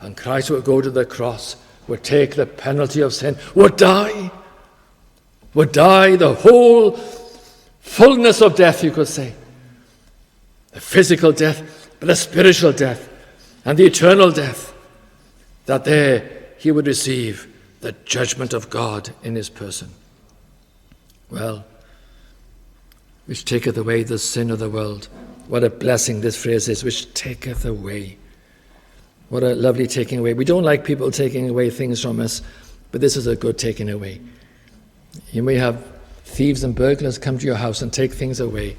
And Christ would go to the cross, would take the penalty of sin, would die the whole fullness of death, you could say. The physical death, but the spiritual death, and the eternal death, that there he would receive the judgment of God in his person. Well, which taketh away the sin of the world. What a blessing this phrase is, which taketh away. What a lovely taking away. We don't like people taking away things from us, but this is a good taking away. You may have thieves and burglars come to your house and take things away,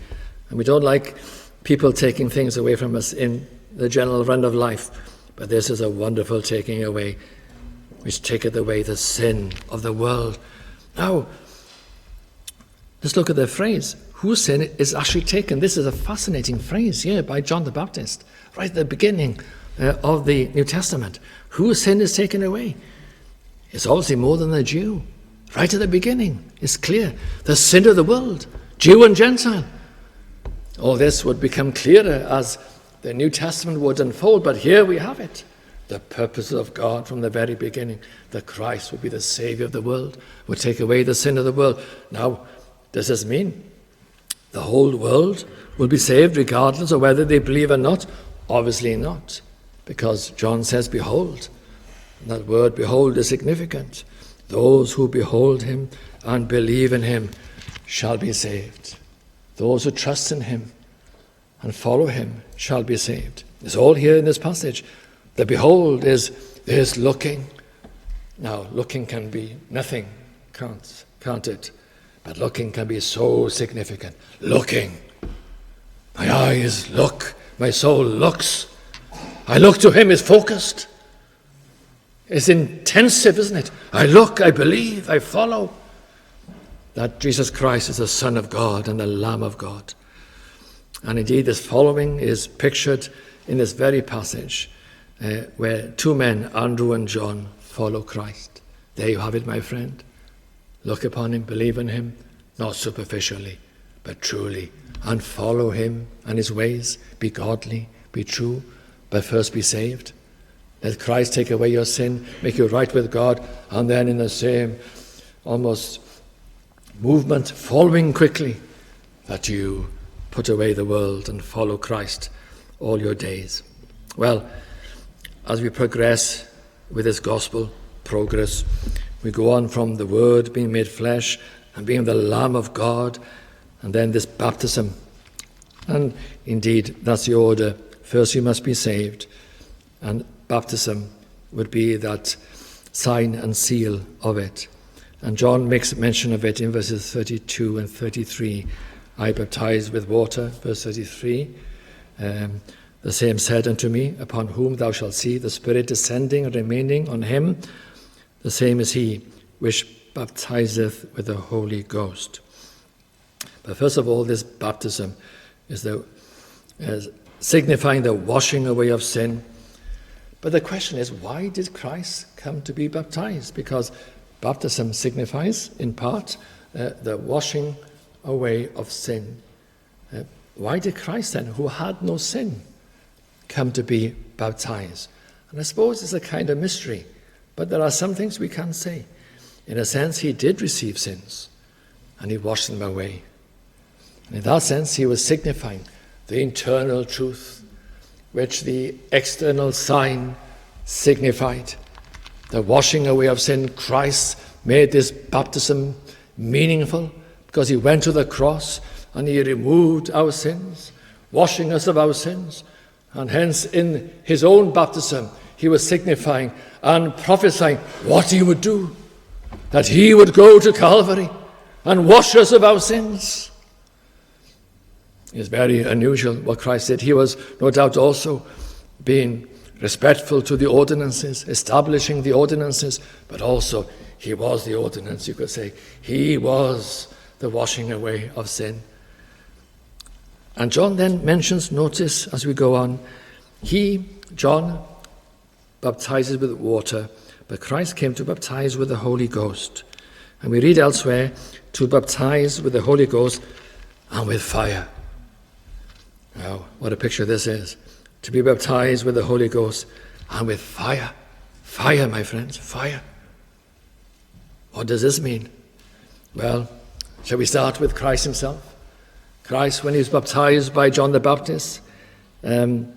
and we don't like people taking things away from us in the general run of life, but this is a wonderful taking away, which taketh away the sin of the world. Now, let's look at the phrase, whose sin is actually taken. This is a fascinating phrase here by John the Baptist, right at the beginning of the New Testament. Whose sin is taken away? It's obviously more than the Jew. Right at the beginning, it's clear. The sin of the world, Jew and Gentile. All this would become clearer as the New Testament would unfold, but here we have it. The purpose of God from the very beginning, that Christ would be the Savior of the world, would take away the sin of the world. Now, does this mean the whole world will be saved regardless of whether they believe or not? Obviously not, because John says, behold. And that word behold is significant. Those who behold him and believe in him shall be saved. Those who trust in him and follow him shall be saved. It's all here in this passage. The behold is looking. Now, looking can be nothing, can't it? But looking can be so significant. Looking. My eyes look. My soul looks. I look to him is focused. It's intensive, isn't it? I look, I believe, I follow. That Jesus Christ is the Son of God and the Lamb of God. And indeed, this following is pictured in this very passage where two men, Andrew and John, follow Christ. There you have it, my friend. Look upon him, believe in him, not superficially, but truly, and follow him and his ways. Be godly, be true, but first be saved. Let Christ take away your sin, make you right with God, and then in the same almost movement, following quickly, that you put away the world and follow Christ all your days. Well, as we progress with this gospel progress, we go on from the Word being made flesh and being the Lamb of God, and then this baptism. And indeed, that's the order. First you must be saved, and baptism would be that sign and seal of it. And John makes mention of it in verses 32 and 33. I baptize with water, verse 33. The same said unto me, upon whom thou shalt see the Spirit descending and remaining on him, the same is he which baptizeth with the Holy Ghost. But first of all, this baptism is signifying the washing away of sin. But the question is, why did Christ come to be baptized? Because baptism signifies, in part, the washing away of sin. Why did Christ then, who had no sin, come to be baptized? And I suppose it's a kind of mystery, but there are some things we can say. In a sense, he did receive sins, and he washed them away. And in that sense, he was signifying the internal truth, which the external sign signified. The washing away of sin. Christ made this baptism meaningful because he went to the cross and he removed our sins, washing us of our sins. And hence in his own baptism, he was signifying and prophesying what he would do, that he would go to Calvary and wash us of our sins. It's very unusual what Christ did. He was no doubt also being respectful to the ordinances, establishing the ordinances, but also he was the ordinance, you could say. He was the washing away of sin. And John then mentions, notice as we go on, he, John, baptizes with water, but Christ came to baptize with the Holy Ghost. And we read elsewhere, to baptize with the Holy Ghost and with fire. Now, what a picture this is. To be baptized with the Holy Ghost and with fire. Fire, my friends, fire. What does this mean? Well, shall we start with Christ himself? Christ, when he was baptized by John the Baptist, the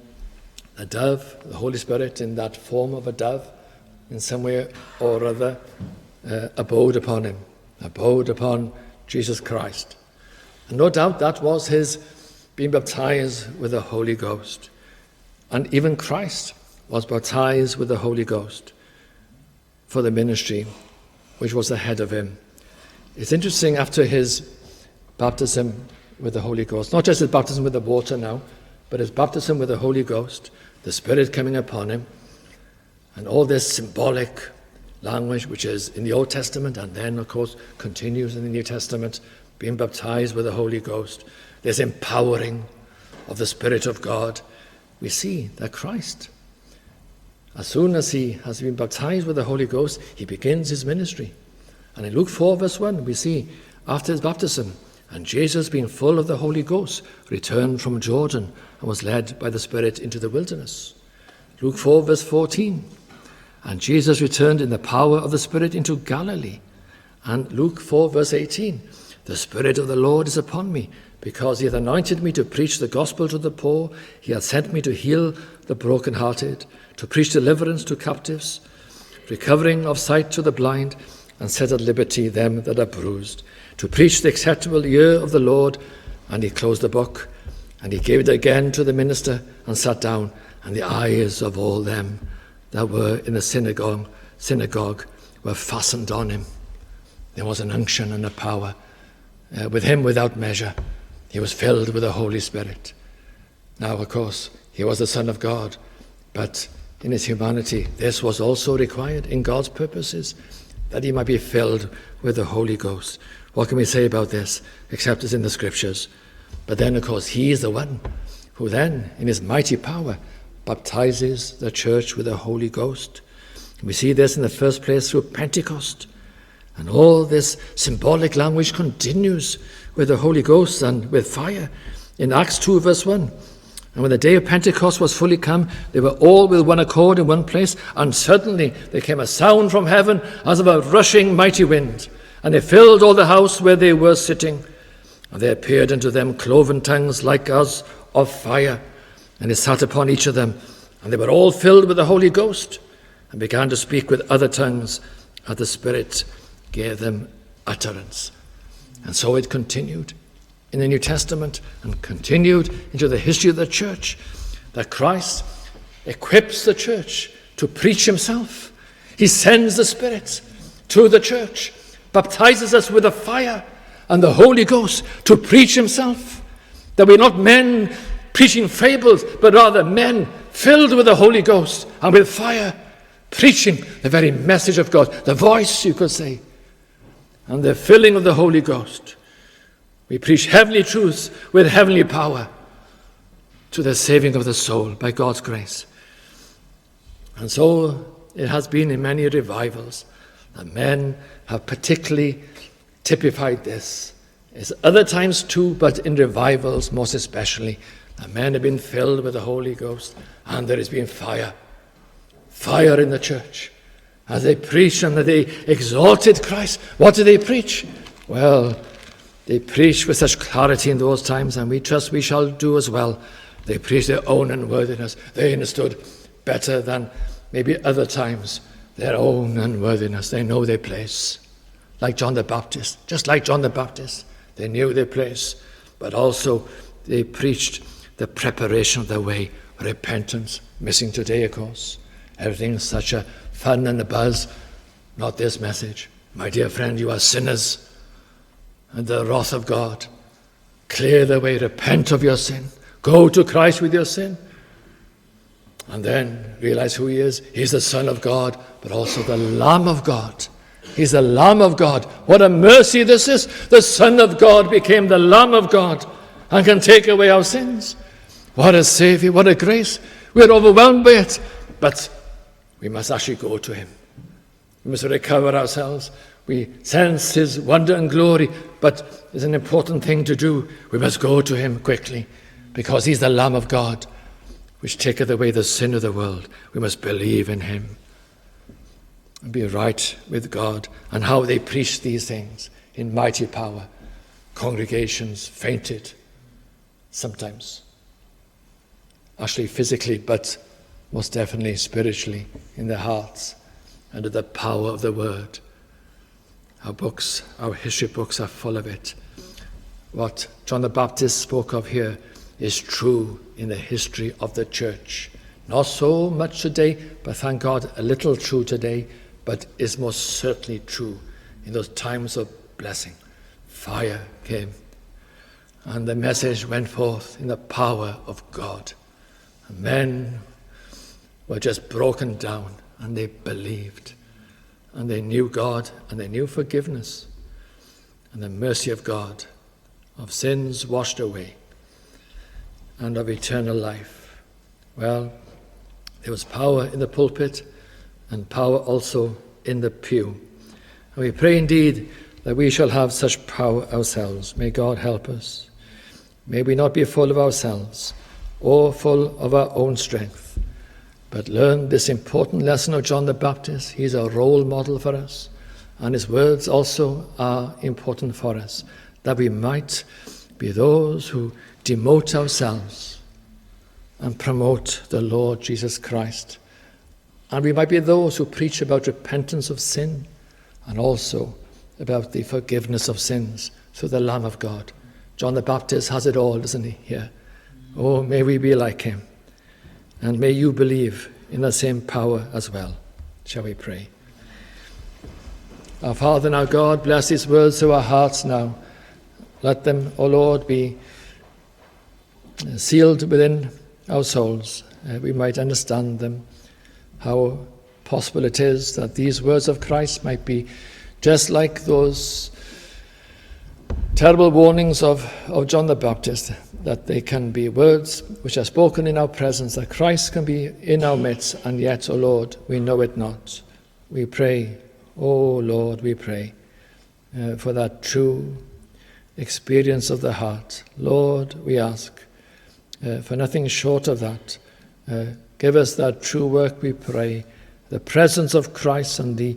dove, the Holy Spirit in that form of a dove, in some way or other, abode upon him, abode upon Jesus Christ. And no doubt that was his being baptized with the Holy Ghost. And even Christ was baptized with the Holy Ghost for the ministry which was ahead of him. It's interesting, after his baptism with the Holy Ghost, not just his baptism with the water now, but his baptism with the Holy Ghost, the Spirit coming upon him, and all this symbolic language which is in the Old Testament and then, of course, continues in the New Testament, being baptized with the Holy Ghost, this empowering of the Spirit of God. We see that Christ, as soon as he has been baptized with the Holy Ghost, he begins his ministry. And in Luke 4 verse 1, we see, after his baptism, and Jesus, being full of the Holy Ghost, returned from Jordan and was led by the Spirit into the wilderness. Luke 4 verse 14, and Jesus returned in the power of the Spirit into Galilee. And Luke 4 verse 18, the Spirit of the Lord is upon me, because he hath anointed me to preach the gospel to the poor. He hath sent me to heal the brokenhearted, to preach deliverance to captives, recovering of sight to the blind, and set at liberty them that are bruised, to preach the acceptable year of the Lord. And he closed the book, and he gave it again to the minister, and sat down, and the eyes of all them that were in the synagogue were fastened on him. There was an unction and a power with him without measure. He was filled with the Holy Spirit. Now, of course, he was the Son of God, but in his humanity, this was also required in God's purposes, that he might be filled with the Holy Ghost. What can we say about this, except as in the Scriptures? But then, of course, he is the one who then, in his mighty power, baptizes the church with the Holy Ghost. We see this in the first place through Pentecost. And all this symbolic language continues with the Holy Ghost and with fire. In Acts 2 verse 1, and when the day of Pentecost was fully come, they were all with one accord in one place, and suddenly there came a sound from heaven as of a rushing mighty wind, and it filled all the house where they were sitting. And there appeared unto them cloven tongues like as of fire, and it sat upon each of them, and they were all filled with the Holy Ghost, and began to speak with other tongues as the Spirit gave them utterance. And so it continued in the New Testament and continued into the history of the church, that Christ equips the church to preach himself. He sends the Spirit to the church, baptizes us with the fire and the Holy Ghost to preach himself, that we're not men preaching fables, but rather men filled with the Holy Ghost and with fire, preaching the very message of God, the voice, you could say, and the filling of the Holy Ghost. We preach heavenly truths with heavenly power to the saving of the soul by God's grace. And so it has been in many revivals that men have particularly typified this. It's other times too, but in revivals most especially, that men have been filled with the Holy Ghost, and there has been fire in the church. As they preached and they exalted Christ, what did they preach? Well, they preached with such clarity in those times, and we trust we shall do as well. They preached their own unworthiness. They understood better than maybe other times their own unworthiness. They know their place. Like John the Baptist, just like John the Baptist, they knew their place, but also they preached the preparation of the way, repentance, missing today, of course. Everything's such a fun and a buzz. Not this message. My dear friend, you are sinners, and the wrath of God. Clear the way, repent of your sin. Go to Christ with your sin. And then realize who he is. He's the Son of God, but also the Lamb of God. He's the Lamb of God. What a mercy this is. The Son of God became the Lamb of God. and can take away our sins. What a Savior, what a grace. We're overwhelmed by it, but we must actually go to him. We must recover ourselves. We sense his wonder and glory, but there's an important thing to do. We must go to him quickly, because he's the Lamb of God, which taketh away the sin of the world. We must believe in him and be right with God. And how they preached these things in mighty power. Congregations fainted sometimes, actually physically, but most definitely spiritually in their hearts, under the power of the word. Our books, our history books are full of it. What John the Baptist spoke of here is true in the history of the church. Not so much today, but thank God a little true today, but is most certainly true in those times of blessing. Fire came, and the message went forth in the power of God. And men were just broken down, and they believed. And they knew God, and they knew forgiveness, and the mercy of God, of sins washed away, and of eternal life. Well, there was power in the pulpit, and power also in the pew. And we pray indeed that we shall have such power ourselves. May God help us. May we not be full of ourselves, or full of our own strength, but learn this important lesson of John the Baptist. He's a role model for us, and his words also are important for us, that we might be those who demote ourselves and promote the Lord Jesus Christ. And we might be those who preach about repentance of sin and also about the forgiveness of sins through the Lamb of God. John the Baptist has it all, doesn't he, here? Oh, may we be like him. And may you believe in the same power as well. Shall we pray? Our Father and our God, bless these words to our hearts now. Let them, O Lord, be sealed within our souls. We might understand them, how possible it is that these words of Christ might be just like those terrible warnings of John the Baptist, that they can be words which are spoken in our presence, that Christ can be in our midst, and yet, O Lord, we know it not. We pray, O Lord, we pray for that true experience of the heart. Lord, we ask for nothing short of that. Give us that true work, we pray, the presence of Christ and the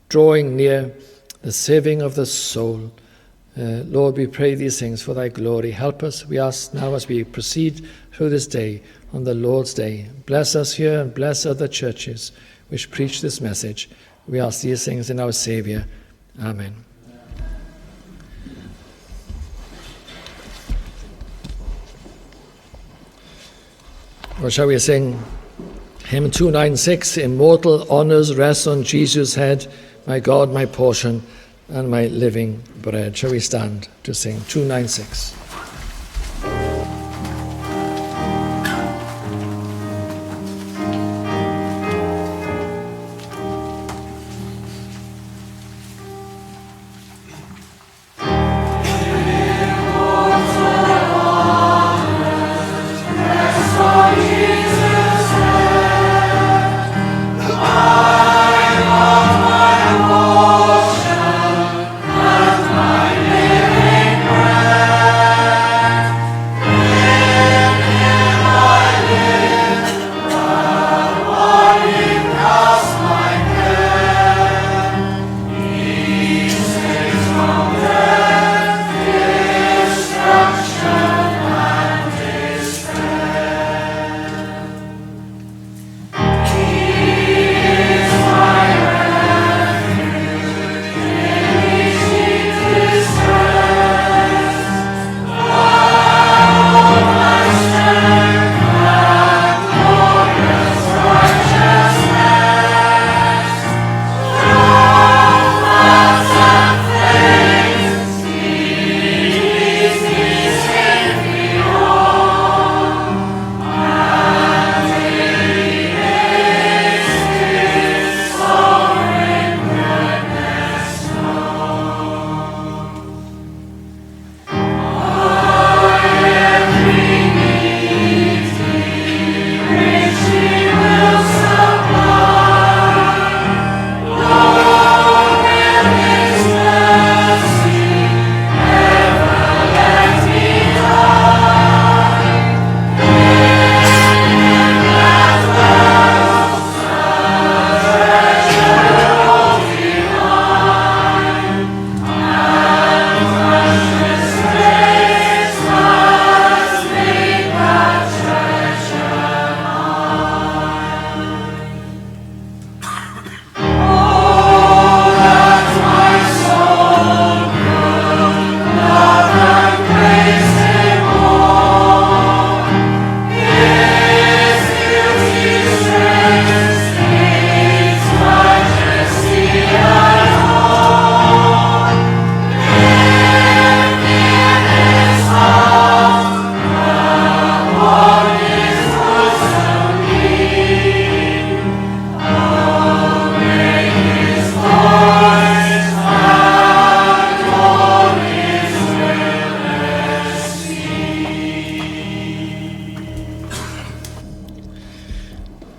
drawing near, the saving of the soul. Lord, we pray these things for thy glory. Help us, we ask now as we proceed through this day, on the Lord's day. Bless us here and bless other churches which preach this message. We ask these things in our Saviour. Amen. Or shall we sing hymn 296, Immortal honours rest on Jesus' head, my God, my portion, and my living bread. Shall we stand to sing 296? Bread.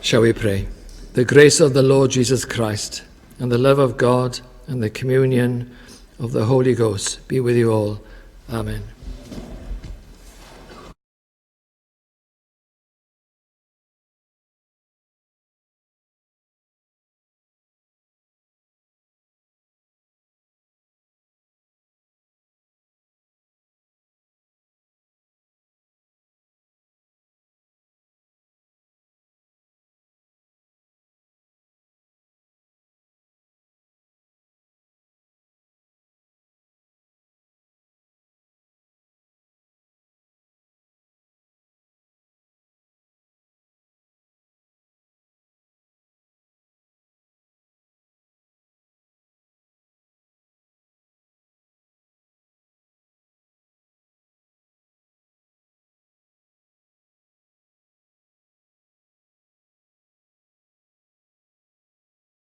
Shall we pray? The grace of the Lord Jesus Christ and the love of God and the communion of the Holy Ghost be with you all. Amen.